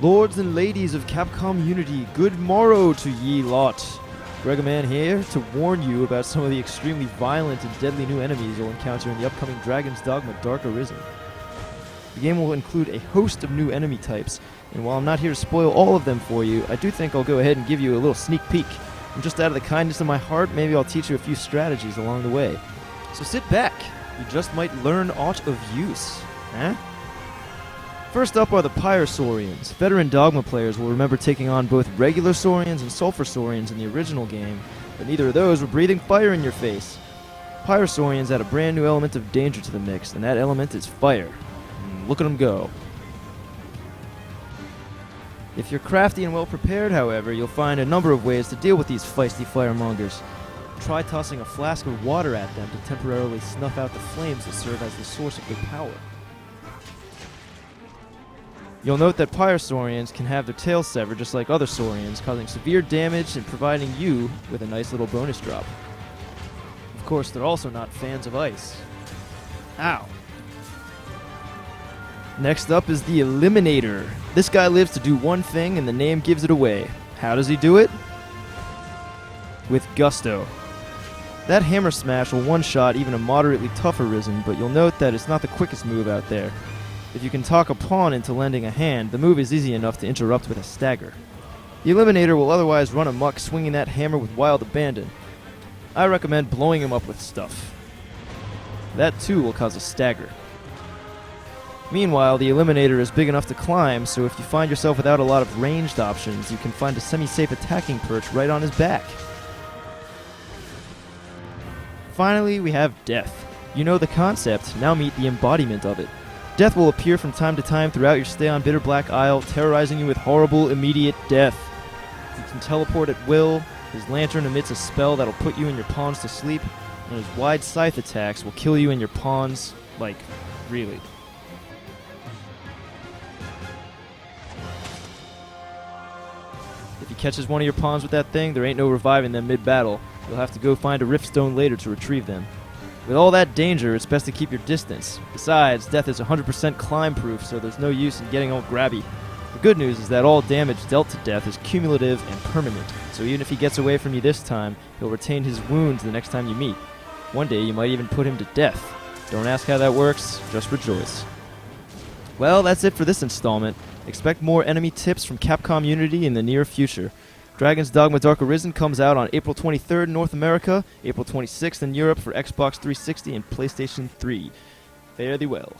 Lords and ladies of Capcom Unity, good morrow to ye lot. Gregaman here to warn you about some of the extremely violent and deadly new enemies you'll encounter in the upcoming Dragon's Dogma Dark Arisen. The game will include a host of new enemy types, and while I'm not here to spoil all of them for you, I do think I'll go ahead and give you a little sneak peek. And just out of the kindness of my heart, maybe I'll teach you a few strategies along the way. So sit back, you just might learn aught of use. Eh? First up are the Pyrosaurians. Veteran Dogma players will remember taking on both regular Saurians and Sulfur Saurians in the original game, but neither of those were breathing fire in your face. Pyrosaurians add a brand new element of danger to the mix, and that element is fire. Look at them go. If you're crafty and well prepared, however, you'll find a number of ways to deal with these feisty firemongers. Try tossing a flask of water at them to temporarily snuff out the flames that serve as the source of their power. You'll note that Pyrosaurians can have their tails severed just like other Saurians, causing severe damage and providing you with a nice little bonus drop. Of course, they're also not fans of ice. Ow! Next up is the Eliminator. This guy lives to do one thing, and the name gives it away. How does he do it? With gusto. That hammer smash will one-shot even a moderately tough Arisen, but you'll note that it's not the quickest move out there. If you can talk a pawn into lending a hand, the move is easy enough to interrupt with a stagger. The Eliminator will otherwise run amok, swinging that hammer with wild abandon. I recommend blowing him up with stuff. That too will cause a stagger. Meanwhile, the Eliminator is big enough to climb, so if you find yourself without a lot of ranged options, you can find a semi-safe attacking perch right on his back. Finally, we have Death. You know the concept, now meet the embodiment of it. Death will appear from time to time throughout your stay on Bitter Black Isle, terrorizing you with horrible, immediate death. He can teleport at will, his lantern emits a spell that'll put you and your pawns to sleep, and his wide scythe attacks will kill you and your pawns, like, really. If he catches one of your pawns with that thing, there ain't no reviving them mid-battle. You'll have to go find a Riftstone later to retrieve them. With all that danger, it's best to keep your distance. Besides, Death is 100% climb-proof, so there's no use in getting all grabby. The good news is that all damage dealt to Death is cumulative and permanent, so even if he gets away from you this time, he'll retain his wounds the next time you meet. One day, you might even put him to death. Don't ask how that works, just rejoice. Well, that's it for this installment. Expect more enemy tips from Capcom Unity in the near future. Dragon's Dogma Dark Arisen comes out on April 23rd in North America, April 26th in Europe for Xbox 360 and PlayStation 3. Fare thee well.